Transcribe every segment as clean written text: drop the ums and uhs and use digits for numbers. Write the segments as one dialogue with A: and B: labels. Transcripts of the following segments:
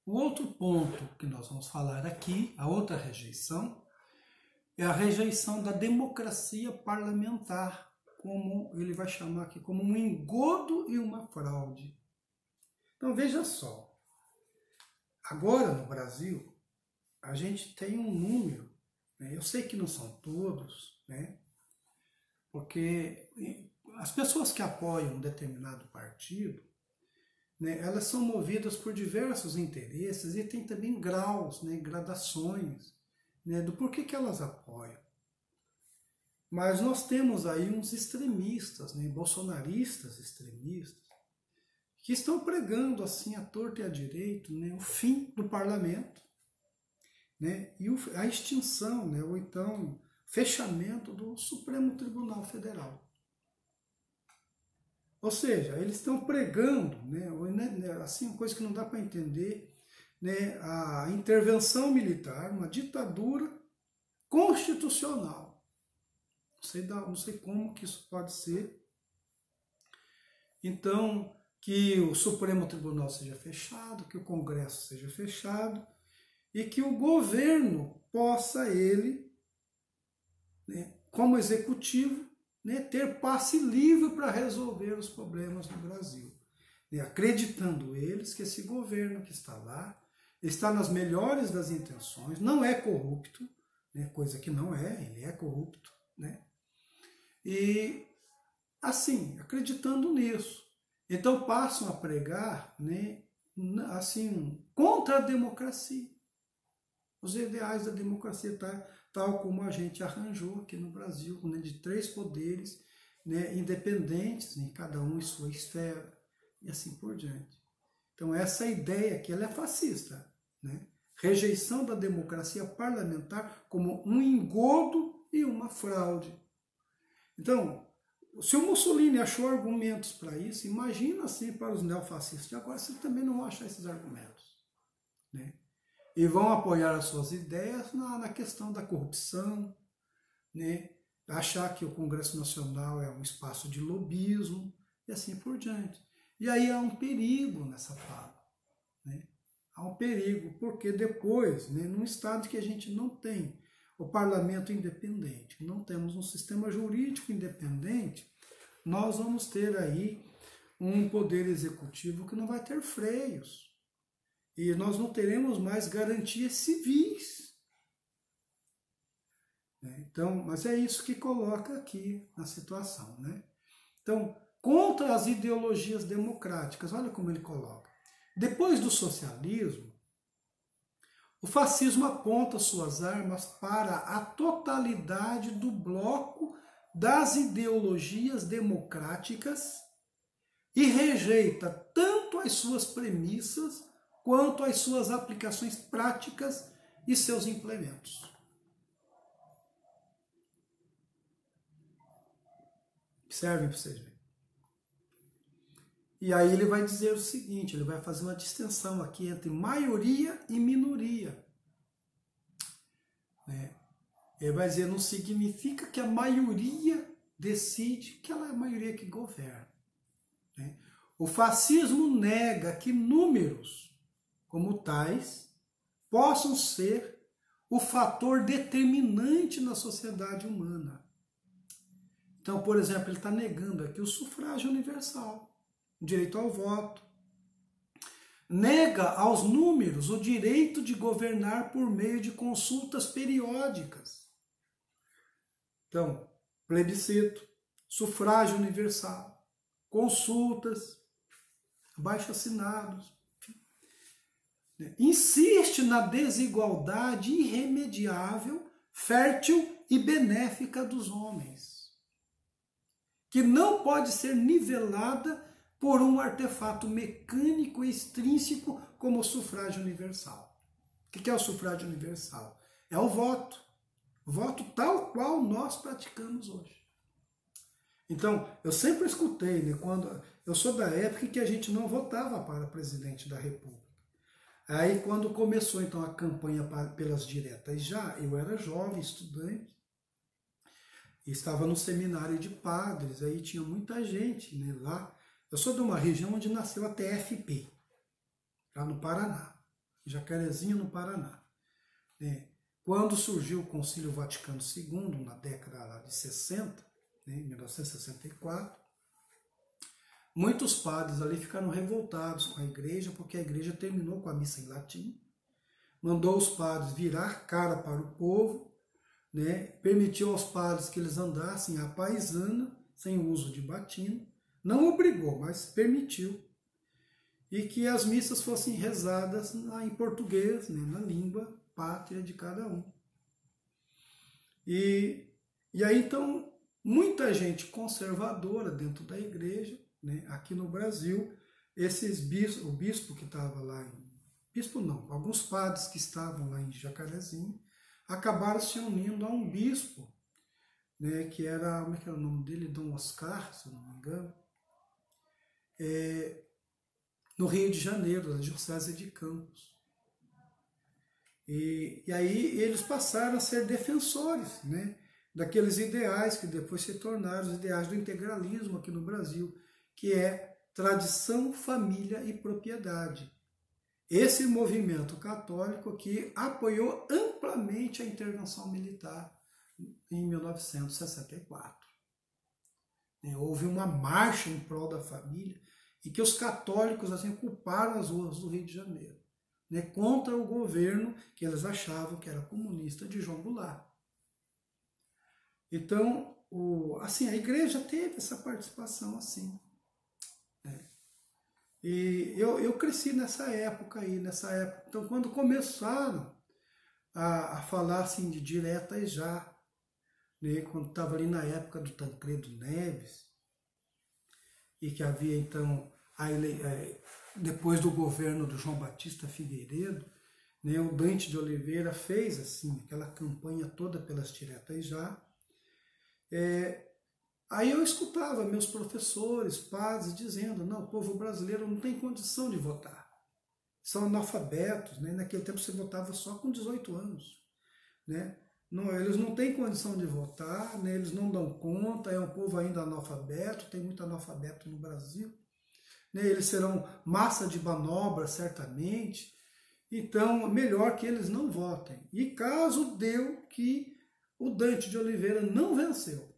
A: O outro ponto que nós vamos falar aqui, a outra rejeição, é a rejeição da democracia parlamentar, como ele vai chamar aqui, como um engodo e uma fraude. Então veja só, agora no Brasil, a gente tem um número, né? Eu sei que não são todos, né? Porque as pessoas que apoiam um determinado partido, né, elas são movidas por diversos interesses e tem também graus, né, gradações, né, do porquê que elas apoiam. Mas nós temos aí uns extremistas, né, bolsonaristas extremistas, que estão pregando assim à torta e à direita, né, o fim do parlamento, né, e a extinção, né, ou então fechamento do Supremo Tribunal Federal. Ou seja, eles estão pregando, né, assim, uma coisa que não dá para entender, né, a intervenção militar, uma ditadura constitucional. Não sei como que isso pode ser. Então, que o Supremo Tribunal seja fechado, que o Congresso seja fechado e que o governo possa, ele, né, como executivo, né, ter passe livre para resolver os problemas do Brasil, né, acreditando eles que esse governo que está lá está nas melhores das intenções, não é corrupto, né, coisa que não é, ele é corrupto, né, e assim, acreditando nisso. Então passam a pregar, né, assim, contra a democracia, os ideais da democracia, tal como a gente arranjou aqui no Brasil, né, de 3 poderes, né, independentes, né, cada um em sua esfera, e assim por diante. Então essa ideia aqui, ela é fascista, né? Rejeição da democracia parlamentar como um engodo e uma fraude. Então, se o Mussolini achou argumentos para isso, imagina assim para os neofascistas. Agora vocês também não vão achar esses argumentos, né? E vão apoiar as suas ideias na questão da corrupção, né? Achar que o Congresso Nacional é um espaço de lobismo e assim por diante. E aí há um perigo nessa fala, né? Há um perigo, porque depois, né, num estado que a gente não tem o parlamento independente, não temos um sistema jurídico independente, nós vamos ter aí um poder executivo que não vai ter freios. E nós não teremos mais garantias civis. Então, mas é isso que coloca aqui na situação, né? Então, contra as ideologias democráticas, olha como ele coloca. Depois do socialismo, o fascismo aponta suas armas para a totalidade do bloco das ideologias democráticas e rejeita tanto as suas premissas quanto as suas aplicações práticas e seus implementos. Observem para vocês verem. E aí ele vai dizer o seguinte, ele vai fazer uma distinção aqui entre maioria e minoria. Ele vai dizer, não significa que a maioria decide, que ela é a maioria que governa. O fascismo nega que números como tais possam ser o fator determinante na sociedade humana. Então, por exemplo, ele está negando aqui o sufrágio universal, o direito ao voto. Nega aos números o direito de governar por meio de consultas periódicas. Então, plebiscito, sufrágio universal, consultas, abaixo-assinados. Insiste na desigualdade irremediável, fértil e benéfica dos homens, que não pode ser nivelada por um artefato mecânico e extrínseco como o sufrágio universal. O que é o sufrágio universal? É o voto. O voto tal qual nós praticamos hoje. Então, eu sempre escutei, né, quando eu sou da época que a gente não votava para presidente da República. Aí, quando começou então a campanha pelas diretas, já eu era jovem, estudante, estava no seminário de padres, aí tinha muita gente, né, lá. Eu sou de uma região onde nasceu a TFP, lá no Paraná. Jacarezinho, no Paraná. Quando surgiu o Concílio Vaticano II, na década de 60, em 1964, muitos padres ali ficaram revoltados com a igreja, porque a igreja terminou com a missa em latim, mandou os padres virar cara para o povo, permitiu aos padres que eles andassem à paisana, sem uso de batina, não obrigou, mas permitiu, e que as missas fossem rezadas em português, na língua pátria de cada um. E aí, então, muita gente conservadora dentro da igreja, aqui no Brasil, o bispo que estava lá, alguns padres que estavam lá em Jacarezinho, acabaram se unindo a um bispo, que era, como é que era o nome dele? Dom Oscar, se eu não me engano, no Rio de Janeiro, na Diocese de Campos. E aí eles passaram a ser defensores, daqueles ideais que depois se tornaram os ideais do integralismo aqui no Brasil, que é tradição, família e propriedade. Esse movimento católico que apoiou amplamente a intervenção militar em 1964. Houve uma marcha em prol da família e que os católicos assim ocuparam as ruas do Rio de Janeiro, contra o governo que eles achavam que era comunista de João Goulart. Então, a igreja teve essa participação assim. E eu cresci nessa época aí, Então, quando começaram a falar assim de direta e já, quando estava ali na época do Tancredo Neves, e que havia então, depois do governo do João Batista Figueiredo, o Dante de Oliveira fez assim aquela campanha toda pelas diretas e já. Aí eu escutava meus professores, padres, dizendo, não, o povo brasileiro não tem condição de votar. São analfabetos, naquele tempo você votava só com 18 anos. Não, eles não têm condição de votar, eles não dão conta, é um povo ainda analfabeto, tem muito analfabeto no Brasil. Eles serão massa de manobra, certamente. Então, melhor que eles não votem. E caso deu que o Dante de Oliveira não venceu.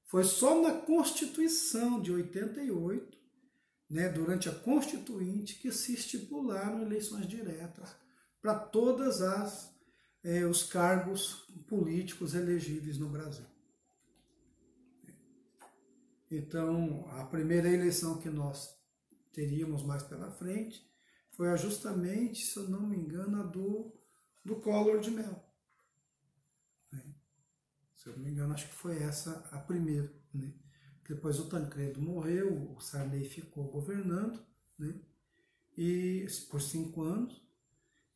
A: Foi só na Constituição de 88, durante a Constituinte, que se estipularam eleições diretas para todas os cargos políticos elegíveis no Brasil. Então, a primeira eleição que nós teríamos mais pela frente foi justamente, se eu não me engano, a do Collor de Mello. Se eu não me engano, acho que foi essa a primeira. Depois o Tancredo morreu, o Sarney ficou governando, e por 5 anos,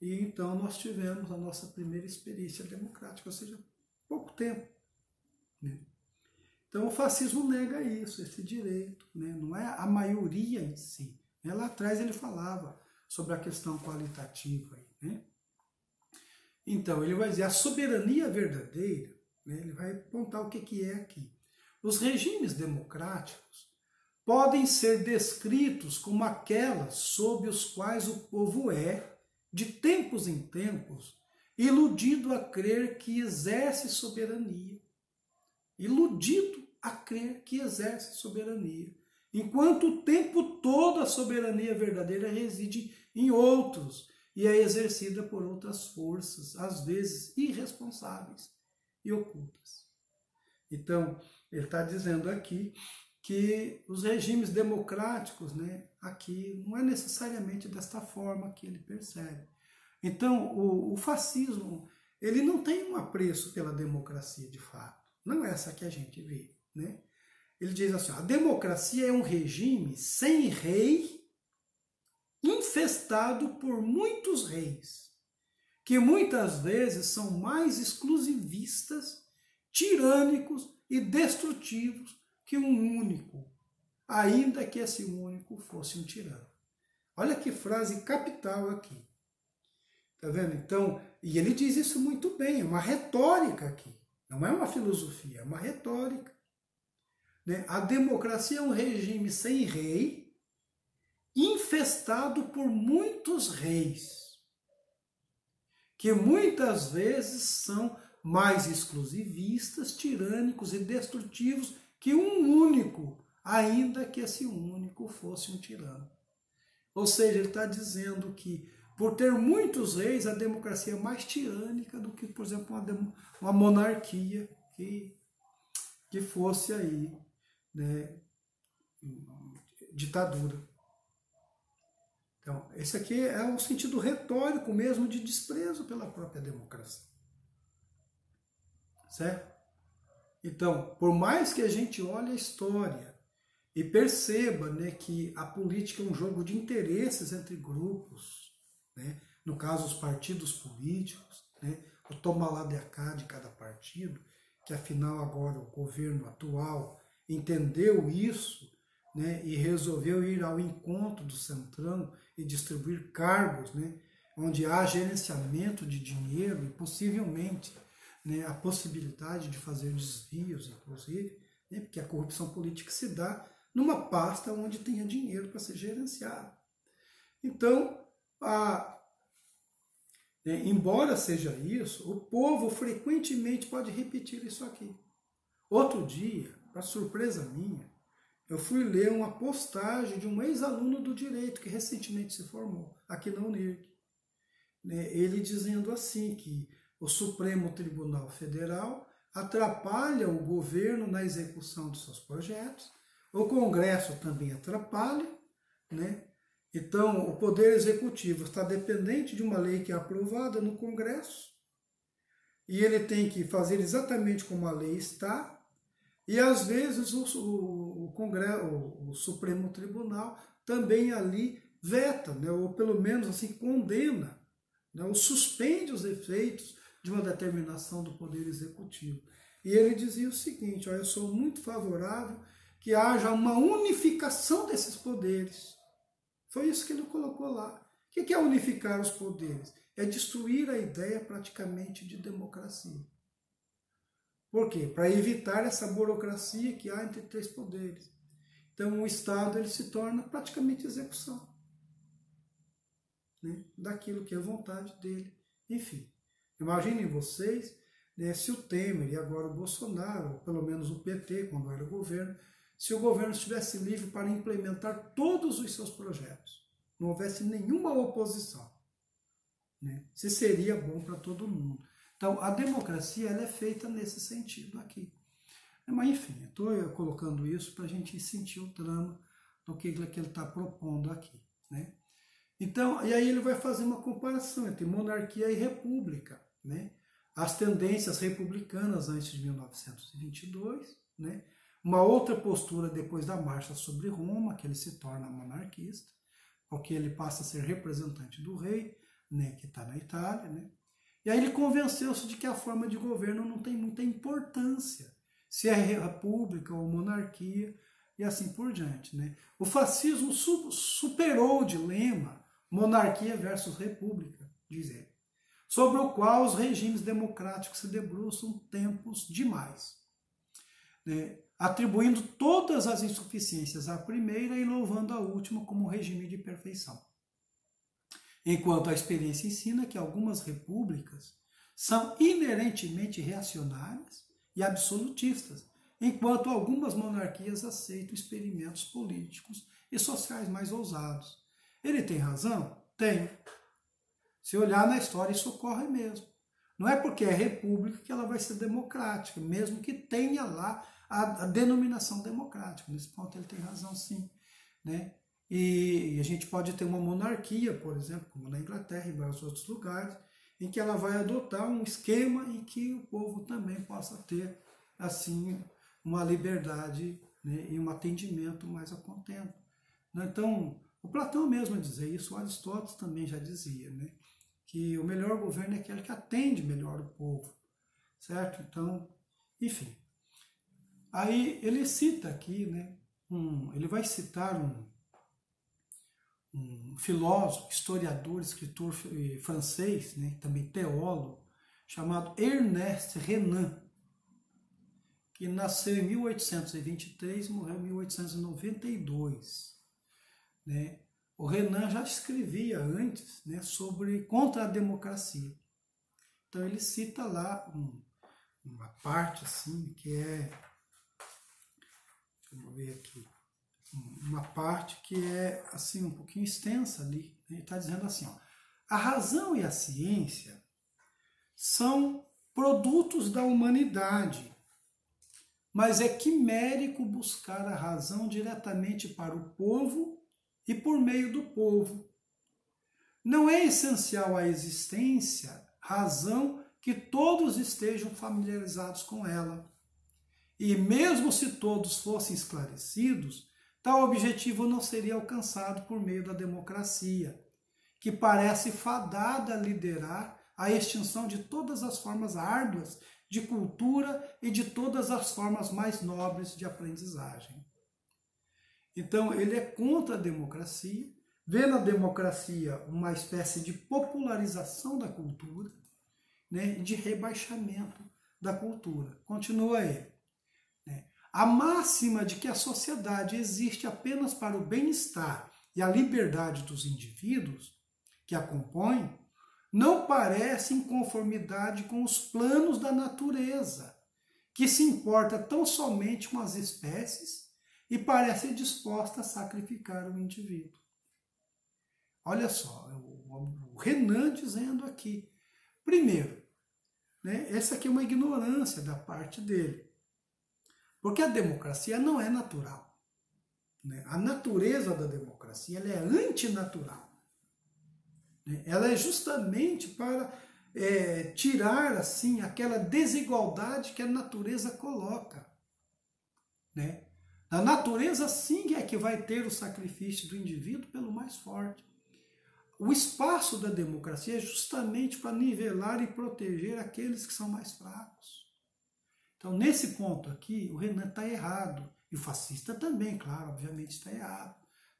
A: e então nós tivemos a nossa primeira experiência democrática, ou seja, pouco tempo. Então o fascismo nega isso, esse direito, não é a maioria em si. Lá atrás ele falava sobre a questão qualitativa. Então ele vai dizer, a soberania verdadeira, ele vai apontar o que é aqui. Os regimes democráticos podem ser descritos como aquelas sob os quais o povo é, de tempos em tempos, iludido a crer que exerce soberania. Iludido a crer que exerce soberania. Enquanto o tempo todo a soberania verdadeira reside em outros e é exercida por outras forças, às vezes irresponsáveis e ocultas. Então, ele está dizendo aqui que os regimes democráticos, aqui não é necessariamente desta forma que ele percebe. Então, o fascismo, ele não tem um apreço pela democracia de fato. Não é essa que a gente vê. Ele diz assim, a democracia é um regime sem rei, infestado por muitos reis, que muitas vezes são mais exclusivistas, tirânicos e destrutivos que um único, ainda que esse único fosse um tirano. Olha que frase capital aqui. Tá vendo? Então, e ele diz isso muito bem, é uma retórica aqui. Não é uma filosofia, é uma retórica. A democracia é um regime sem rei, infestado manifestado por muitos reis, que muitas vezes são mais exclusivistas, tirânicos e destrutivos que um único, ainda que esse único fosse um tirano. Ou seja, ele está dizendo que, por ter muitos reis, a democracia é mais tirânica do que, por exemplo, uma monarquia que fosse aí, né, ditadura. Então, esse aqui é um sentido retórico mesmo de desprezo pela própria democracia. Certo? Então, por mais que a gente olhe a história e perceba, né, que a política é um jogo de interesses entre grupos, né, no caso os partidos políticos, né, o toma lá de cá de cada partido, que afinal agora o governo atual entendeu isso, né, e resolveu ir ao encontro do Centrão e distribuir cargos, né, onde há gerenciamento de dinheiro e possivelmente, né, a possibilidade de fazer desvios, inclusive, né, porque a corrupção política se dá numa pasta onde tenha dinheiro para ser gerenciado. Então, embora seja isso, o povo frequentemente pode repetir isso aqui. Outro dia, para surpresa minha, eu fui ler uma postagem de um ex-aluno do direito que recentemente se formou, aqui na Unirg. Ele dizendo assim, que o Supremo Tribunal Federal atrapalha o governo na execução de seus projetos, o Congresso também atrapalha, né? Então, o Poder Executivo está dependente de uma lei que é aprovada no Congresso, e ele tem que fazer exatamente como a lei está, e às vezes o Congresso, o Supremo Tribunal também ali veta, né? Ou pelo menos assim condena, né? Ou suspende os efeitos de uma determinação do Poder Executivo. E ele dizia o seguinte, eu sou muito favorável que haja uma unificação desses poderes. Foi isso que ele colocou lá. O que é unificar os poderes? É destruir a ideia praticamente de democracia. Por quê? Para evitar essa burocracia que há entre três poderes. Então o Estado ele se torna praticamente execução, né, daquilo que é vontade dele. Enfim, imaginem vocês, né, se o Temer e agora o Bolsonaro, ou pelo menos o PT, quando era o governo, se o governo estivesse livre para implementar todos os seus projetos, não houvesse nenhuma oposição, né? Se seria bom para todo mundo. Então, a democracia ela é feita nesse sentido aqui. Mas, enfim, estou colocando isso para a gente sentir o drama do que ele está propondo aqui, né? Então, e aí ele vai fazer uma comparação entre monarquia e república, né? As tendências republicanas antes de 1922, né? Uma outra postura depois da marcha sobre Roma, que ele se torna monarquista, porque ele passa a ser representante do rei, né, que está na Itália, né? E aí ele convenceu-se de que a forma de governo não tem muita importância, se é república ou monarquia, e assim por diante, né? O fascismo superou o dilema monarquia versus república, diz ele, sobre o qual os regimes democráticos se debruçam tempos demais, né? Atribuindo todas as insuficiências à primeira e louvando a última como regime de perfeição. Enquanto a experiência ensina que algumas repúblicas são inerentemente reacionárias e absolutistas, enquanto algumas monarquias aceitam experimentos políticos e sociais mais ousados. Ele tem razão? Tem. Se olhar na história, isso ocorre mesmo. Não é porque é república que ela vai ser democrática, mesmo que tenha lá a denominação democrática. Nesse ponto ele tem razão, sim, né? E a gente pode ter uma monarquia, por exemplo, como na Inglaterra e em vários outros lugares, em que ela vai adotar um esquema em que o povo também possa ter, assim, uma liberdade, né, e um atendimento mais a contento. Então, o Platão mesmo dizia isso, o Aristóteles também já dizia, né, que o melhor governo é aquele que atende melhor o povo, certo? Então, enfim. Aí ele cita aqui, né, ele vai citar um filósofo, historiador, escritor francês, né, também teólogo, chamado Ernest Renan, que nasceu em 1823 e morreu em 1892. Né? o Renan já escrevia antes, né, contra a democracia. Então ele cita lá uma parte assim que é, deixa eu ver aqui, uma parte que é assim um pouquinho extensa ali. Ele está dizendo assim, ó, a razão e a ciência são produtos da humanidade, mas é quimérico buscar a razão diretamente para o povo e por meio do povo. Não é essencial à existência razão que todos estejam familiarizados com ela. E mesmo se todos fossem esclarecidos, tal objetivo não seria alcançado por meio da democracia, que parece fadada a liderar a extinção de todas as formas árduas de cultura e de todas as formas mais nobres de aprendizagem. Então, ele é contra a democracia, vê na democracia uma espécie de popularização da cultura, né, de rebaixamento da cultura. Continua ele. Né? A máxima de que a sociedade existe apenas para o bem-estar e a liberdade dos indivíduos que a compõem não parece em conformidade com os planos da natureza, que se importa tão somente com as espécies e parece disposta a sacrificar o indivíduo. Olha só, o Renan dizendo aqui. Primeiro, né, essa aqui é uma ignorância da parte dele. Porque a democracia não é natural. Né? A natureza da democracia ela é antinatural. Né? Ela é justamente para tirar assim aquela desigualdade que a natureza coloca. Né? A natureza sim é que vai ter o sacrifício do indivíduo pelo mais forte. O espaço da democracia é justamente para nivelar e proteger aqueles que são mais fracos. Então, nesse ponto aqui, o Renan está errado. E o fascista também, claro, obviamente está errado.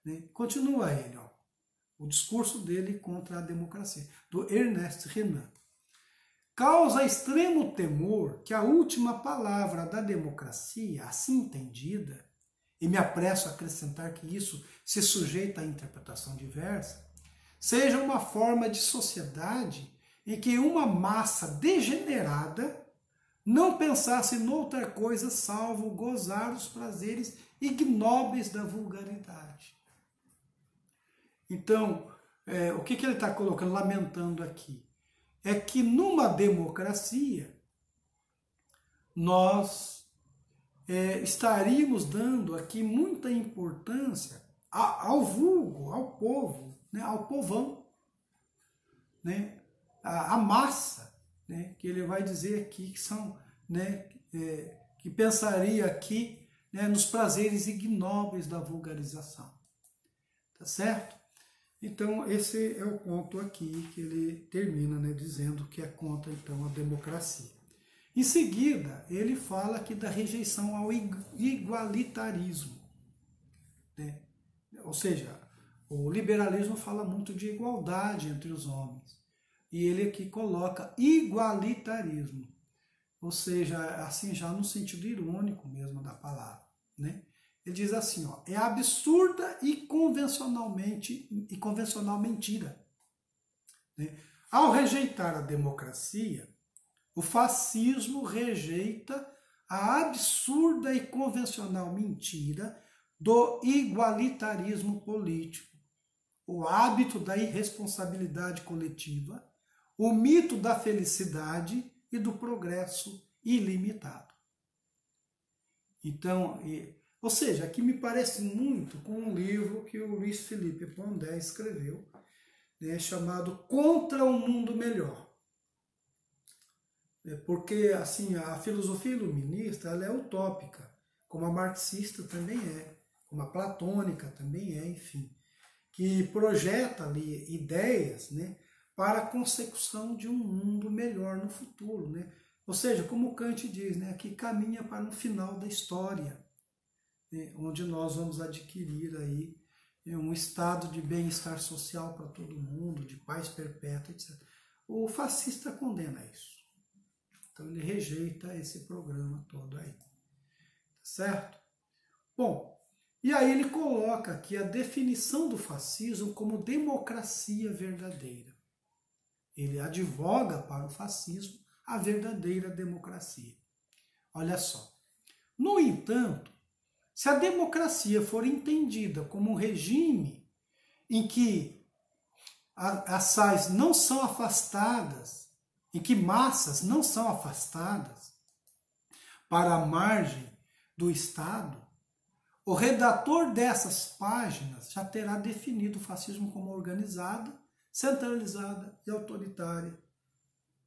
A: Né? Continua ele, ó, o discurso dele contra a democracia, do Ernest Renan. Causa extremo temor que a última palavra da democracia, assim entendida, e me apresso a acrescentar que isso se sujeita à interpretação diversa, seja uma forma de sociedade em que uma massa degenerada não pensasse noutra coisa salvo gozar os prazeres ignóbeis da vulgaridade. Então, o que ele está colocando, lamentando aqui? É que numa democracia nós estaríamos dando aqui muita importância ao vulgo, ao povo, né, ao povão, né, a massa, né, que ele vai dizer aqui que são, né, que pensaria aqui, né, nos prazeres ignóbeis da vulgarização. Tá certo? Então, esse é o ponto aqui que ele termina, né, dizendo que é contra, então, a democracia. Em seguida, ele fala aqui da rejeição ao igualitarismo. Né? Ou seja, o liberalismo fala muito de igualdade entre os homens. E ele aqui coloca igualitarismo. Ou seja, assim já no sentido irônico mesmo da palavra. Né? Ele diz assim, ó, é absurda e convencional mentira. Né? Ao rejeitar a democracia, o fascismo rejeita a absurda e convencional mentira do igualitarismo político, o hábito da irresponsabilidade coletiva, o mito da felicidade e do progresso ilimitado. Então, ou seja, aqui me parece muito com um livro que o Luiz Felipe Pondé escreveu, né, chamado Contra um Mundo Melhor. Porque assim, a filosofia iluminista ela é utópica, como a marxista também é, como a platônica também é, enfim, que projeta ali ideias, né, para a consecução de um mundo melhor no futuro. Né? Ou seja, como Kant diz, né, que caminha para um final da história, né, onde nós vamos adquirir aí um estado de bem-estar social para todo mundo, de paz perpétua, etc. O fascista condena isso. Então ele rejeita esse programa todo aí. Certo? Bom, E aí ele coloca aqui a definição do fascismo como democracia verdadeira. Ele advoga para o fascismo a verdadeira democracia. Olha só. No entanto, se a democracia for entendida como um regime em que as sais não são afastadas, em que massas não são afastadas para a margem do Estado, o redator dessas páginas já terá definido o fascismo como organizada, centralizada e autoritária,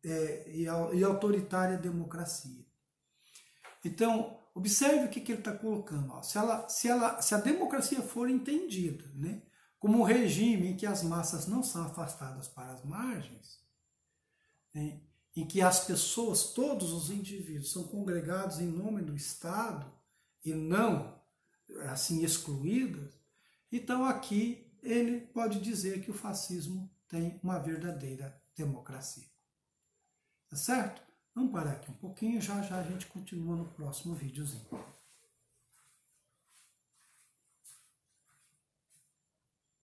A: e autoritária democracia. Então, observe o que ele está colocando. Ó. Se a democracia for entendida, né, como um regime em que as massas não são afastadas para as margens, né, em que as pessoas, todos os indivíduos, são congregados em nome do Estado e não assim excluídas, então aqui ele pode dizer que o fascismo tem uma verdadeira democracia. Tá certo? Vamos parar aqui um pouquinho, já já a gente continua no próximo videozinho.